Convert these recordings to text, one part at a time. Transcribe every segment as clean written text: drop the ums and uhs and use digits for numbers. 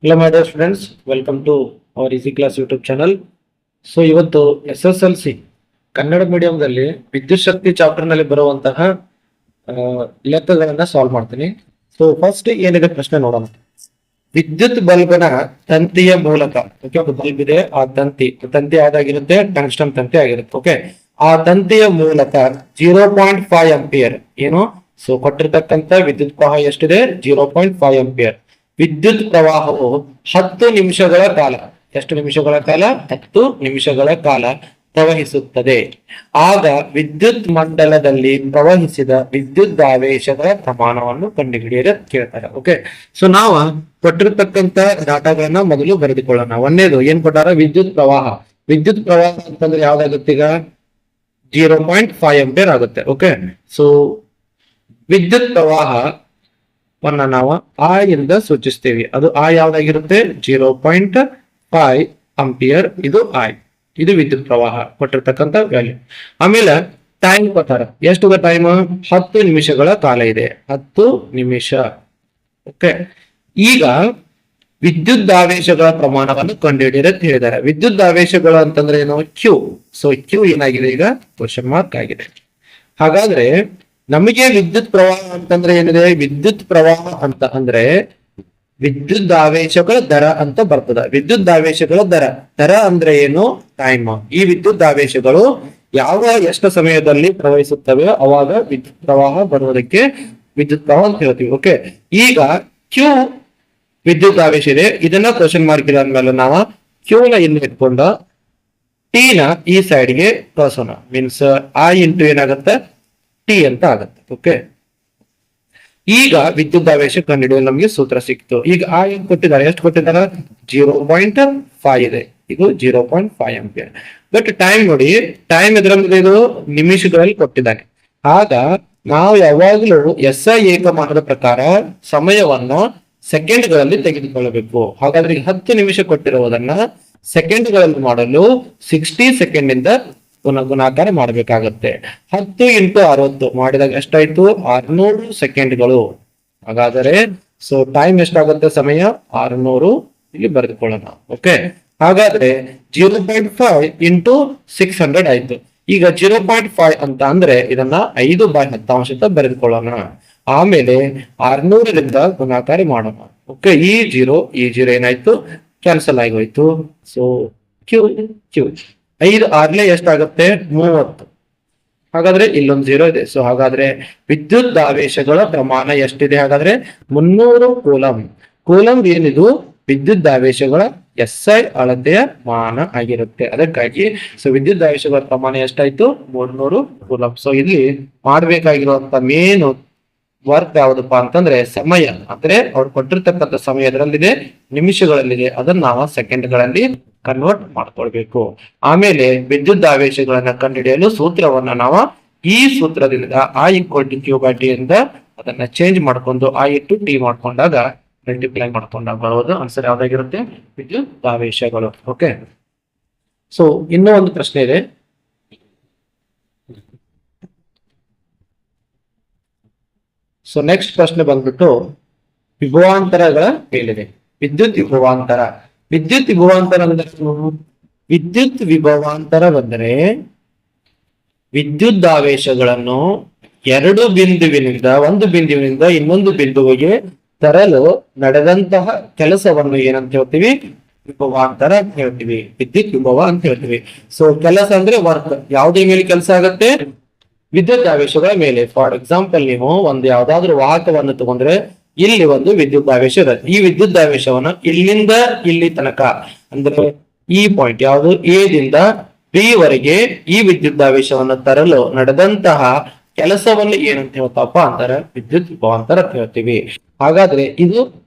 Hello, my dear students. Welcome to our Easy Class YouTube channel. So ಇವತ್ತು SSLC Kannada ಮೀಡಿಯಂದಲ್ಲಿ ವಿದ್ಯುತ್ ಶಕ್ತಿ chapter ನಲ್ಲಿ ಬರುವಂತಹ ಲೆಕ್ಕಗಳನ್ನ solve ಮಾಡ್ತೀನಿ. ಸೊ ಫಸ್ಟ್ ಏನಿದೆ ಪ್ರಶ್ನೆ ನೋಡೋಣ. ವಿದ್ಯುತ್ ಬಲ್ಬ್ನ ತಂತಿಯ ಮೂಲಕ, ಓಕೆ, ಒಂದು ಬಲ್ಬ್ ಇದೆ, ಆ ತಂತಿ ಯಾವ್ದಾಗಿರುತ್ತೆ? ಟಂಗ್ಸ್ಟನ್ ತಂತಿ ಆಗಿರುತ್ತೆ. ಓಕೆ, ಆ ತಂತಿಯ ಮೂಲಕ 0.5 ಅಂಪಿಯರ್ ಏನು? ಸೊ ಕೊಟ್ಟಿರ್ತಕ್ಕಂಥ ವಿದ್ಯುತ್ ಪ್ರವಾಹ ಎಷ್ಟಿದೆ? 0.5 ಅಂಪಿಯರ್ ವಿದ್ಯುತ್ ಪ್ರವಾಹವು 10 ನಿಮಿಷಗಳ ಕಾಲ, ಎಷ್ಟು ನಿಮಿಷಗಳ ಕಾಲ? 10 ನಿಮಿಷಗಳ ಕಾಲ ಪ್ರವಹಿಸುತ್ತದೆ. ಆಗ ವಿದ್ಯುತ್ ಮಂಡಲದಲ್ಲಿ ಪ್ರವಹಿಸಿದ ವಿದ್ಯುದಾವೇಶಗಳ ಪ್ರಮಾಣವನ್ನು ಕಂಡುಹಿಡಿಯಲು ಕೇಳ್ತಾರೆ. ಓಕೆ, ಸೊ ನಾವು ಕೊಟ್ಟಿರ್ತಕ್ಕಂಥ ಡಾಟಾಗಳನ್ನ ಮೊದಲು ಬರೆದುಕೊಳ್ಳೋಣ. ಒಂದೇದು ಏನ್ ಕೊಟ್ಟಾರ? ವಿದ್ಯುತ್ ಪ್ರವಾಹ. ವಿದ್ಯುತ್ ಪ್ರವಾಹ ಅಂತಂದ್ರೆ ಯಾವ್ದಾಗುತ್ತೆ? ಈಗ 0.5 ಅಂಪಿಯರ್ ಆಗುತ್ತೆ. ಓಕೆ, ಸೊ ವಿದ್ಯುತ್ ಪ್ರವಾಹ ನಾವು ಆ ಇಂದ ಸೂಚಿಸ್ತೀವಿ. ಅದು ಆ ಯಾವ್ದಾಗಿರುತ್ತೆ? 0.5 ಅಂಪಿಯರ್. ಇದು ಐ, ಇದು ವಿದ್ಯುತ್ ಪ್ರವಾಹ ಕೊಟ್ಟಿರ್ತಕ್ಕಂಥ ವ್ಯಾಲ್ಯೂ. ಆಮೇಲೆ ಟೈಮ್ ಕೊಟ್ಟಾರ. ಎಷ್ಟು ಟೈಮ್? 10 ನಿಮಿಷಗಳ ಕಾಲ ಇದೆ, 10 ನಿಮಿಷ. ಓಕೆ, ಈಗ ವಿದ್ಯುದಾವೇಶಗಳ ಪ್ರಮಾಣವನ್ನು ಕಂಡುಹಿಡಿಯಲು ಹೇಳಿದ್ದಾರೆ. ವಿದ್ಯುದಾವೇಶಗಳು ಅಂತಂದ್ರೆ ಏನು? ಕ್ಯೂ. ಸೊ ಕ್ಯೂ ಏನಾಗಿದೆ? ಈಗ ಕ್ವಶನ್ ಮಾರ್ಕ್ ಆಗಿದೆ. ಹಾಗಾದ್ರೆ ನಮಗೆ ವಿದ್ಯುತ್ ಪ್ರವಾಹ ಅಂತಂದ್ರೆ ಏನಿದೆ? ವಿದ್ಯುತ್ ಪ್ರವಾಹ ಅಂತ ಅಂದ್ರೆ ವಿದ್ಯುದಾವೇಶಗಳ ದರ ಅಂತ ಬರ್ತದ. ವಿದ್ಯುದಾವೇಶಗಳ ದರ ಅಂದ್ರೆ ಏನು? ಟೈಮ್. ಈ ವಿದ್ಯುದಾವೇಶಗಳು ಯಾವ ಎಷ್ಟು ಸಮಯದಲ್ಲಿ ಪ್ರವಹಿಸುತ್ತವೆ ಅವಾಗ ವಿದ್ಯುತ್ ಪ್ರವಾಹ ಬರುವುದಕ್ಕೆ ವಿದ್ಯುತ್ ಪ್ರವಾಹ ಅಂತ ಹೇಳ್ತೀವಿ. ಓಕೆ, ಈಗ ಕ್ಯೂ ವಿದ್ಯುತ್ ಆವೇಶ ಇದೆ. ಇದನ್ನ ಕ್ವಶನ್ ಮಾರ್ಕ್ ಇದಾದ್ಮೇಲೆ ನಾವು ಕ್ಯೂ ನ ಇಲ್ಲಿ ಇಟ್ಕೊಂಡ ಟಿ ನ ಈ ಸೈಡ್ಗೆ ಕಳ್ಸೋಣ. ಮೀನ್ಸ್ ಐ ಇಂಟು ಏನಾಗುತ್ತೆ? ಟಿ ಅಂತ ಆಗುತ್ತೆ. ಓಕೆ, ಈಗ ವಿದ್ಯುದಾವೇಶ ಕಂಡುಹಿಡಿಯಲು ನಮಗೆ ಸೂತ್ರ ಸಿಕ್ತು. ಈಗ ಆ ಏನ್ ಕೊಟ್ಟಿದ್ದಾರೆ? ಎಷ್ಟು ಕೊಟ್ಟಿದ್ದಾರೆ? 0.5 ಇದೆ. ಇದು 0.5 ಅಂಪಿಯರ್. ಬಟ್ ಟೈಮ್ ನೋಡಿ, ಟೈಮ್ ಎದ್ರಲ್ಲಿ ಇದು ನಿಮಿಷಗಳಲ್ಲಿ ಕೊಟ್ಟಿದ್ದಾನೆ. ಆಗ ನಾವು ಯಾವಾಗಲೂ SI ಏಕಮಾನದ ಪ್ರಕಾರ ಸಮಯವನ್ನು ಸೆಕೆಂಡ್ಗಳಲ್ಲಿ ತೆಗೆದುಕೊಳ್ಳಬೇಕು. ಹಾಗಾದ್ರೆ ಈಗ 10 ನಿಮಿಷ ಕೊಟ್ಟಿರುವುದನ್ನ ಸೆಕೆಂಡ್ಗಳಲ್ಲಿ ಮಾಡಲು 60 ಸೆಕೆಂಡ್ ಇಂದ ಗುಣಾಕಾರ ಮಾಡಬೇಕಾಗತ್ತೆ. 10 ಇಂಟು 60 ಮಾಡಿದಾಗ ಎಷ್ಟಾಯ್ತು? 600 ಸೆಕೆಂಡ್ಗಳು. ಹಾಗಾದರೆ ಸೊ ಟೈಮ್ ಎಷ್ಟಾಗುತ್ತೆ? ಸಮಯ 600 ಇಲ್ಲಿ ಬರೆದುಕೊಳ್ಳೋಣ. ಓಕೆ, ಹಾಗಾದ್ರೆ 0.5 ಇಂಟು 600 ಆಯ್ತು. ಈಗ 0.5 ಅಂತ ಅಂದ್ರೆ ಇದನ್ನ 5/10 ಅಂತ ಬರೆದುಕೊಳ್ಳೋಣ. ಆಮೇಲೆ 600ರಿಂದ ಗುಣಾಕಾರ ಮಾಡೋಣ. ಓಕೆ, ಈ ಜೀರೋ ಏನಾಯ್ತು? ಕ್ಯಾನ್ಸಲ್ ಆಗಿ ಹೋಯ್ತು. ಸೊ ಕ್ಯೂ 5 6 ಎಷ್ಟಾಗುತ್ತೆ? 30. ಹಾಗಾದ್ರೆ ಇಲ್ಲೊಂದು 0 ಇದೆ. ಸೊ ಹಾಗಾದ್ರೆ ವಿದ್ಯುತ್ ಆವೇಶಗಳ ಪ್ರಮಾಣ ಎಷ್ಟಿದೆ? ಹಾಗಾದ್ರೆ 300 ಕೂಲಂ. ಕೂಲಂ ಏನಿದು? ವಿದ್ಯುತ್ ಆವೇಶಗಳ SI ಅಳತೆಯ ಮಾನ ಆಗಿರುತ್ತೆ. ಅದಕ್ಕಾಗಿ ಸೊ ವಿದ್ಯುತ್ ಆವೇಶಗಳ ಪ್ರಮಾಣ ಎಷ್ಟಾಯ್ತು? 300 ಕೂಲಂ. ಸೊ ಇಲ್ಲಿ ಮಾಡ್ಬೇಕಾಗಿರುವಂತ ಮೇನ್ ವರ್ಕ್ ಯಾವ್ದಪ್ಪ ಅಂತಂದ್ರೆ ಸಮಯ. ಅಂದ್ರೆ ಅವ್ರು ಕೊಟ್ಟಿರ್ತಕ್ಕಂಥ ಸಮಯ ಎದರಲ್ಲಿದೆ? ನಿಮಿಷಗಳಲ್ಲಿದೆ. ಅದನ್ನ ನಾವು ಸೆಕೆಂಡ್ಗಳಲ್ಲಿ ಕನ್ವರ್ಟ್ ಮಾಡ್ಕೊಳ್ಬೇಕು. ಆಮೇಲೆ ವಿದ್ಯುತ್ ಆವೇಶಗಳನ್ನ ಕಂಡುಹಿಡಿಯಲು ಸೂತ್ರವನ್ನ ನಾವು ಈ ಸೂತ್ರದಿಂದ I=Q/T ಅಂತ ಅದನ್ನ ಚೇಂಜ್ ಮಾಡ್ಕೊಂಡು I/T ಮಾಡ್ಕೊಂಡಾಗ ಮಲ್ಟಿಪ್ಲೈ ಮಾಡ್ಕೊಂಡಾಗ ಬರೋದು ಆನ್ಸರ್ ಯಾವ್ದಾಗಿರುತ್ತೆ? ವಿದ್ಯುತ್ ಆವೇಶಗಳು. ಓಕೆ, ಸೊ ಇನ್ನೂ ಒಂದು ಪ್ರಶ್ನೆ ಇದೆ. ಸೊ ನೆಕ್ಸ್ಟ್ ಪ್ರಶ್ನೆ ಬಂದ್ಬಿಟ್ಟು ವಿಭವಾಂತರಗಳ ಮೇಲಿದೆ. ವಿದ್ಯುತ್ ವಿಭವಾಂತರ. ವಿದ್ಯುತ್ ವಿಭವಾಂತರ ಅಂದ್ರೆ ವಿದ್ಯುತ್ ವಿಭವಾಂತರ ಬಂದರೆ ವಿದ್ಯುದಾವೇಶಗಳನ್ನು ಒಂದು ಬಿಂದುವಿನಿಂದ ಇನ್ನೊಂದು ಬಿಂದುವಿಗೆ ತರಲು ನಡೆದಂತಹ ಕೆಲಸವನ್ನು ಏನಂತ ಹೇಳ್ತೀವಿ? ವಿಭವಾಂತರ ಅಂತ ಹೇಳ್ತೀವಿ. ವಿದ್ಯುತ್ ವಿಭವ ಅಂತ ಹೇಳ್ತೀವಿ. ಸೊ ಕೆಲಸ ಅಂದ್ರೆ ವರ್ಕ್. ಯಾವುದೇ ಮೇಲೆ ಕೆಲಸ ಆಗುತ್ತೆ? ವಿದ್ಯುತ್ ಆವೇಶಗಳ ಮೇಲೆ. ಫಾರ್ ಎಕ್ಸಾಂಪಲ್, ನೀವು ಒಂದು ಯಾವ್ದಾದ್ರು ವಾಹಕವನ್ನು ತಗೊಂಡ್ರೆ ಇಲ್ಲಿ ಒಂದು ವಿದ್ಯುತ್ ಆವೇಶ ಇರುತ್ತೆ. ಈ ವಿದ್ಯುತ್ ಆವೇಶವನ್ನು ಇಲ್ಲಿಂದ ಇಲ್ಲಿ ತನಕ ಅಂದ್ರೆ ಈ ಪಾಯಿಂಟ್ ಯಾವುದು? ಎ ದಿಂದ ಬಿ ವರೆಗೆ ಈ ವಿದ್ಯುತ್ ಆವೇಶವನ್ನು ತರಲು ನಡೆದಂತಹ ಕೆಲಸವನ್ನು ಏನಂತ ಹೇಳ್ತಪ್ಪ ಅಂತಾರೆ? ವಿದ್ಯುತ್ ವಿಭವಾಂತರ ಅಂತ ಹೇಳ್ತೀವಿ. ಹಾಗಾದ್ರೆ ಇದು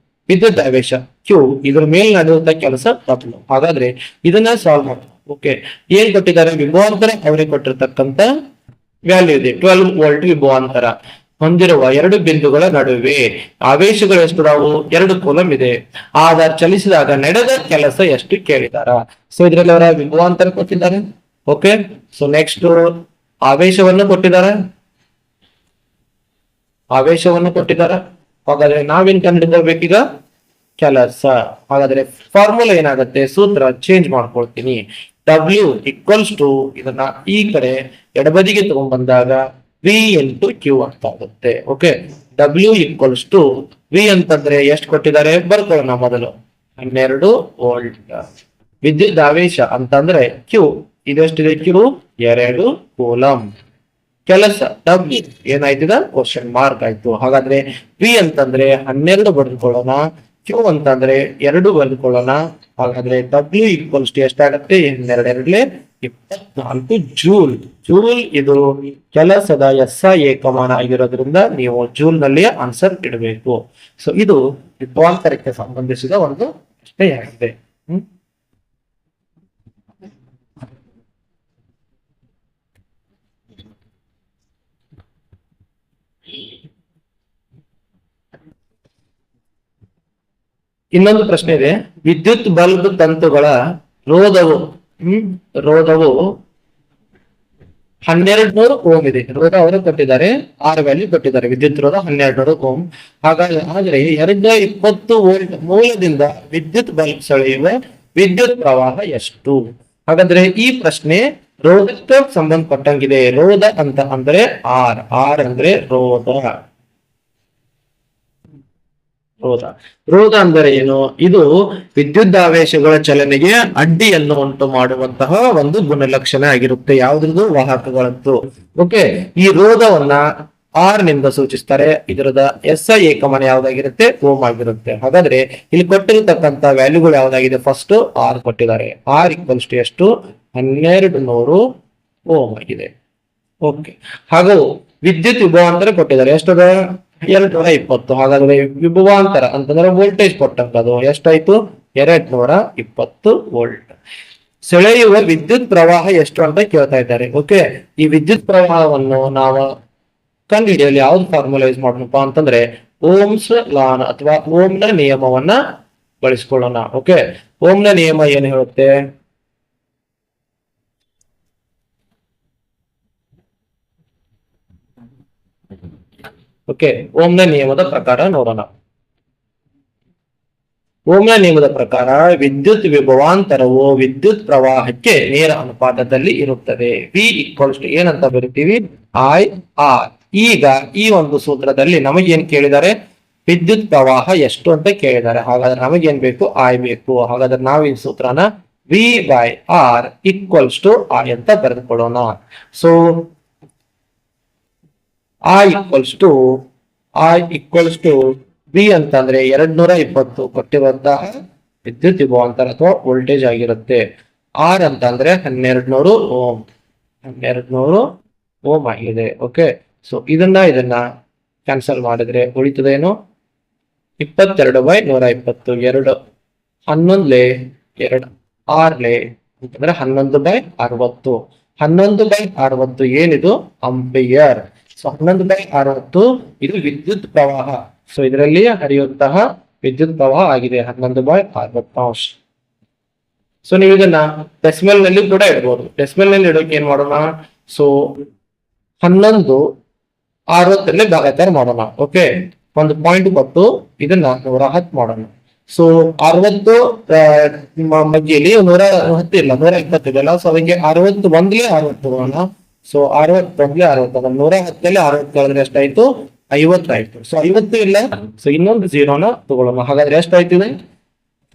ವಿದ್ಯುತ್ ಆವೇಶ ಕ್ಯೂ, ಇದ್ರ ಮೇಲೆ ನಡೆಯುವಂತಹ ಕೆಲಸ W. ಹಾಗಾದ್ರೆ ಇದನ್ನ ಸಾಲ್ವ್ ಮಾಡಿ. ಓಕೆ, ಏನ್ ಕೊಟ್ಟಿದ್ದಾರೆ? ವಿಭವಾಂತರ ಅವರಿಗೆ ಕೊಟ್ಟಿರ್ತಕ್ಕಂಥ ವ್ಯಾಲ್ಯೂ ಇದೆ. 12 ವೋಲ್ಟ್ ವಿಭವಾಂತರ ಹೊಂದಿರುವ 2 ಬಿಂದುಗಳ ನಡುವೆ ಆವೇಶಗಳು ಎಷ್ಟು? 2 ಕೂಲಂ ಇದೆ. ಆಧಾರ್ ಚಲಿಸಿದಾಗ ನಡೆದ ಕೆಲಸ ಎಷ್ಟು ಕೇಳಿದಾರ? ಸೊ ಇದ್ರಲ್ಲಿ ಅವರ ವಿಭವಾಂತರ ಕೊಟ್ಟಿದ್ದಾರೆ. ಓಕೆ, ಸೊ ನೆಕ್ಸ್ಟ್ ಆವೇಶವನ್ನು ಕೊಟ್ಟಿದ್ದಾರೆ. ಹಾಗಾದ್ರೆ ನಾವೇನ್ ಕಂಡುಹಿಡಿಯಬೇಕೀಗ? ಕೆಲಸ. ಹಾಗಾದ್ರೆ ಫಾರ್ಮುಲಾ ಏನಾಗುತ್ತೆ, ಸೂತ್ರ ಚೇಂಜ್ ಮಾಡ್ಕೊಳ್ತೀನಿ. W ಈಕ್ವಲ್ಸ್ ಟು ಇದನ್ನ ಈ ಕಡೆ ಎಡಬದಿಗೆ ತಗೊಂಡ್ಬಂದಾಗ V ಇಂಟು Q ಅಂತ ಆಗುತ್ತೆ. Okay, W equals to V ಅಂತಂದ್ರೆ ಎಷ್ಟು ಕೊಟ್ಟಿದ್ದಾರೆ ಬರ್ಕೊಳ್ಳೋಣ ಮೊದಲು, 12 ವೋಲ್ಟ್. ವಿದ್ಯುತ್ ಆವೇಶ ಅಂತಂದ್ರೆ Q, ಇದೆಷ್ಟಿದೆ Q, 2 ಕೂಲಂ. ಕೆಲಸ W ಏನಾಯ್ತಿದ ಕ್ವಶನ್ ಮಾರ್ಕ್ ಆಯ್ತು. ಹಾಗಾದ್ರೆ V ಅಂತಂದ್ರೆ 12 ಬರೆದುಕೊಳ್ಳೋಣ, Q ಅಂತಂದ್ರೆ 2 ಬರೆದುಕೊಳ್ಳೋಣ. ಹಾಗಾದ್ರೆ W ಈಕ್ವಲ್ಸ್ ಟು ಎಷ್ಟಾಗತ್ತೆ, 2 24 ಜೂಲ್. ಜೂಲ್ ಇದು ಕೆಲಸದ SI ಏಕಮಾನ ಆಗಿರೋದ್ರಿಂದ ನೀವು ಜೂಲ್ ನಲ್ಲಿ ಆನ್ಸರ್ ಇಡಬೇಕು. ಸೊ ಇದು ವಿದ್ವಾಂತರಕ್ಕೆ ಸಂಬಂಧಿಸಿದ ಒಂದು ಪ್ರಶ್ನೆಯಾಗಿದೆ. ಇನ್ನೊಂದು ಪ್ರಶ್ನೆ ಇದೆ, ವಿದ್ಯುತ್ ಬಲ್ಬ್ ತಂತುಗಳ ರೋಧವು ರೋಧವು 1200 ಓಮ್ ಇದೆ. ರೋಧ ಅವರು ಕೊಟ್ಟಿದ್ದಾರೆ, ಆರ್ ವ್ಯಾಲ್ಯೂ ಕೊಟ್ಟಿದ್ದಾರೆ. ವಿದ್ಯುತ್ ರೋಧ 1200 ಓಮ್. ಹಾಗಾದ್ರೆ 220 ವೋಲ್ಟ್ ಮೂಲದಿಂದ ವಿದ್ಯುತ್ ಬಲ್ಬ್ ಸೆಳೆಯುವ ವಿದ್ಯುತ್ ಪ್ರವಾಹ ಎಷ್ಟು? ಹಾಗಾದ್ರೆ ಈ ಪ್ರಶ್ನೆ ರೋಧಕ್ಕೆ ಸಂಬಂಧಪಟ್ಟಂಗಿದೆ. ರೋಧ ಅಂತ ಅಂದ್ರೆ ಆರ್ ಅಂದ್ರೆ ರೋಧ. ರೋಧ ಅಂದರೆ ಏನು? ಇದು ವಿದ್ಯುದಾವೇಶಗಳ ಚಲನೆಗೆ ಅಡ್ಡಿಯನ್ನು ಉಂಟು ಮಾಡುವಂತಹ ಒಂದು ಗುಣಲಕ್ಷಣ ಆಗಿರುತ್ತೆ. ಯಾವುದ್ರದ್ದು? ವಾಹಕಗಳದ್ದು. ಓಕೆ, ಈ ರೋಧವನ್ನ ಆರ್ ನಿಂದ ಸೂಚಿಸ್ತಾರೆ. ಇದರದ SI ಏಕಮಾನ ಯಾವ್ದಾಗಿರುತ್ತೆ? ಓಮ್ ಆಗಿರುತ್ತೆ. ಹಾಗಾದ್ರೆ ಇಲ್ಲಿ ಕೊಟ್ಟಿರತಕ್ಕಂತ ವ್ಯಾಲ್ಯೂಗಳು ಯಾವ್ದಾಗಿದೆ? ಫಸ್ಟ್ ಆರ್ ಕೊಟ್ಟಿದ್ದಾರೆ. ಆರ್ ಈಕ್ವಲ್ಸ್ ಟು ಎಷ್ಟು? 1200 ಓಮ್ ಆಗಿದೆ. ಓಕೆ, ಹಾಗೂ ವಿದ್ಯುತ್ ವಿಭವಾಂತರ ಕೊಟ್ಟಿದ್ದಾರೆ. ಎಷ್ಟದ? 220. ಹಾಗಾದ್ರೆ ವಿಭವಾಂತರ ಅಂತಂದ್ರೆ ವೋಲ್ಟೇಜ್ ಕೊಟ್ಟಂತದ್ದು ಎಷ್ಟಾಯ್ತು? 220 ವೋಲ್ಟ್. ಸೆಳೆಯುವ ವಿದ್ಯುತ್ ಪ್ರವಾಹ ಎಷ್ಟು ಅಂತ ಕೇಳ್ತಾ ಇದ್ದಾರೆ. ಓಕೆ, ಈ ವಿದ್ಯುತ್ ಪ್ರವಾಹವನ್ನು ನಾವು ಕಂಡುಹಿಡಿಯಲು ಯಾವ್ದು ಫಾರ್ಮುಲಾ ಯೂಸ್ ಮಾಡೋಣಪ್ಪ ಅಂತಂದ್ರೆ ಓಮ್ಸ್ ಲಾನ್ ಅಥವಾ ಓಮ್ನ ನಿಯಮವನ್ನ ಬಳಸ್ಕೊಳ್ಳೋಣ. ಓಕೆ, ಓಮ್ನ ನಿಯಮ ಏನು ಹೇಳುತ್ತೆ? ಓಕೆ, ಓಮ್ನ ನಿಯಮದ ಪ್ರಕಾರ ನೋಡೋಣ. ಓಮ್ನ ನಿಯಮದ ಪ್ರಕಾರ ವಿದ್ಯುತ್ ವಿಭವಾಂತರವು ವಿದ್ಯುತ್ ಪ್ರವಾಹಕ್ಕೆ ನೇರ ಅನುಪಾತದಲ್ಲಿ ಇರುತ್ತದೆ. V ಈಕ್ವಲ್ಸ್ ಟು ಏನಂತ ಬರಿತೀವಿ? IR. ಈಗ ಈ ಒಂದು ಸೂತ್ರದಲ್ಲಿ ನಮಗೇನ್ ಕೇಳಿದ್ದಾರೆ? ವಿದ್ಯುತ್ ಪ್ರವಾಹ ಎಷ್ಟು ಅಂತ ಕೇಳಿದ್ದಾರೆ. ಹಾಗಾದ್ರೆ ನಮಗೇನ್ ಬೇಕು? I ಬೇಕು. ಹಾಗಾದ್ರೆ ನಾವು ಈ ಸೂತ್ರನ V/R ಈಕ್ವಲ್ಸ್ ಟು I ಅಂತ ಬರೆದುಕೊಳ್ಳೋಣ. So I equals to V ಅಂತಂದ್ರೆ 220 ಕೊಟ್ಟಿರುವಂತಹ ವಿದ್ಯುತ್ ವಿಭವಾಂತರ ಅಥವಾ ವೋಲ್ಟೇಜ್ ಆಗಿರುತ್ತೆ. R ಅಂತಂದ್ರೆ 1200 ಓಮ್. 1200 ಓಮ್ ಆಗಿದೆ. ಓಕೆ, ಸೊ ಇದನ್ನ ಕ್ಯಾನ್ಸಲ್ ಮಾಡಿದ್ರೆ ಉಳಿತದೇನು? 22/120. 2 11 2 6 ಅಂತಂದ್ರೆ 11/60. 11/60 ಏನಿದು? ಅಂಪಿಯರ್. ಸೊ 11/60 ಇದು ವಿದ್ಯುತ್ ಪ್ರವಾಹ. ಸೊ ಇದರಲ್ಲಿ ಹರಿಯುವಂತಹ ವಿದ್ಯುತ್ ಪ್ರವಾಹ ಆಗಿದೆ 11/60. ಸೊ ನೀವು ಇದನ್ನ ಡೆಸಿಮಲ್ ನಲ್ಲಿ ಕೂಡ ಇಡಬಹುದು. ಡೆಸಿಮಲ್ ನಲ್ಲಿ ಇಡೋಕೆ ಏನ್ ಮಾಡೋಣ? ಸೊ 11/60 ಭಾಗಾಕಾರ ಮಾಡೋಣ. ಓಕೆ, ಒಂದು ಪಾಯಿಂಟ್ ಕೊಟ್ಟು ಇದನ್ನ 110 ಮಾಡೋಣ. ಸೊ 60 ಮಧ್ಯೆಯಲ್ಲಿ 110 ಇಲ್ಲ, 120 ಇದೆಲ್ಲ. ಸೊ ಅದಕ್ಕೆ 61 60 ತಗೋಣ. ಸೊ 61 60 110 60 ಕಳೆದ್ರೆ ಎಷ್ಟಾಯ್ತು? 50 ಆಯ್ತು. ಸೊ 50 ಇಲ್ಲ, ಸೊ ಇನ್ನೊಂದು 0ನ ತಗೊಳ್ಳೋಣ. ಹಾಗಾದ್ರೆ ಎಷ್ಟಾಯ್ತು?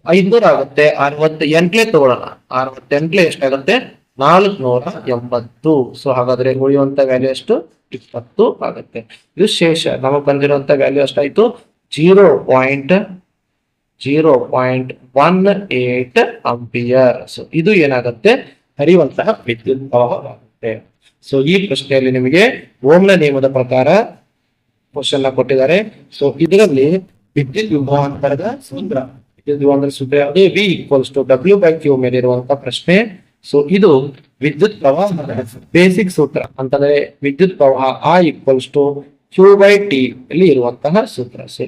500 ಆಗುತ್ತೆ. 68 ತಗೊಳ್ಳೋಣ. 68 ಎಷ್ಟಾಗುತ್ತೆ? 480. ಸೊ ಹಾಗಾದ್ರೆ ಉಳಿಯುವಂತ ವ್ಯಾಲ್ಯೂ ಎಷ್ಟು? 20 ಆಗುತ್ತೆ. ಇದು ಶೇಷ. ನಮಗ್ ಬಂದಿರುವಂತ ವ್ಯಾಲ್ಯೂ ಎಷ್ಟಾಯ್ತು? 0.018 ಅಂಪಿಯರ್. ಸೊ ಇದು ಏನಾಗುತ್ತೆ? ಹರಿಯುವಂತಹ ವಿದ್ಯುತ್ ಪ್ರವಾಹವಾಗುತ್ತೆ. ಸೊ ಈ ಪ್ರಶ್ನೆಯಲ್ಲಿ ನಿಮಗೆ ಓಮ್ನ ನಿಯಮದ ಪ್ರಕಾರ ಕ್ವಶನ್ ಕೊಟ್ಟಿದ್ದಾರೆ. ಸೊ ಇದರಲ್ಲಿ ವಿದ್ಯುತ್ ವಿಭವಾಂತರದ ಸೂತ್ರ, ವಿದ್ಯುತ್ ವಿಭವಾಂತರ ಸೂತ್ರ ಯಾವುದು? V ಈಕ್ವಲ್ಸ್ ಟು W/Q ಮೇಲೆ ಇರುವಂತಹ ಪ್ರಶ್ನೆ. ಸೊ ಇದು ವಿದ್ಯುತ್ ಪ್ರವಾಹದ ಬೇಸಿಕ್ ಸೂತ್ರ ಅಂತಂದ್ರೆ ವಿದ್ಯುತ್ ಪ್ರವಾಹ I ಈಕ್ವಲ್ಸ್ ಟು Q/T ಅಲ್ಲಿ ಇರುವಂತಹ ಸೂತ್ರ. ಸೊ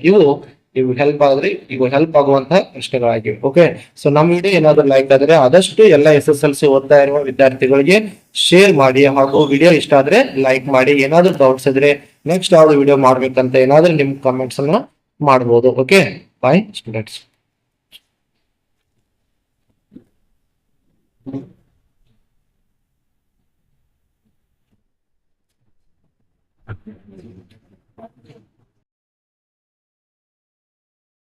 ಇವು ಹೆಲ್ಪ್ ಆಗುವಂತಹ ಪ್ರಶ್ನೆಗಳಾಗಿವೆ. ಓಕೆ, ಸೊ ನಮ್ಮ ವಿಡಿಯೋ ಏನಾದ್ರು ಲೈಕ್ ಆದ್ರೆ ಆದಷ್ಟು ಎಲ್ಲ SSLC ಓದ್ತಾ ಇರುವ ವಿದ್ಯಾರ್ಥಿಗಳಿಗೆ ಶೇರ್ ಮಾಡಿ, ಹಾಗೂ ವಿಡಿಯೋ ಇಷ್ಟ ಆದ್ರೆ ಲೈಕ್ ಮಾಡಿ. ಏನಾದ್ರು ಡೌಟ್ಸ್ ಇದ್ರೆ ನೆಕ್ಸ್ಟ್ ಯಾವ್ದು ವಿಡಿಯೋ ಮಾಡ್ಬೇಕಂತ ಏನಾದ್ರು ನಿಮ್ ಕಮೆಂಟ್ಸ್ ಅನ್ನ ಮಾಡ್ಬೋದು. ಓಕೆ, ಬಾಯ್ ಸ್ಟೂಡೆಂಟ್ಸ್.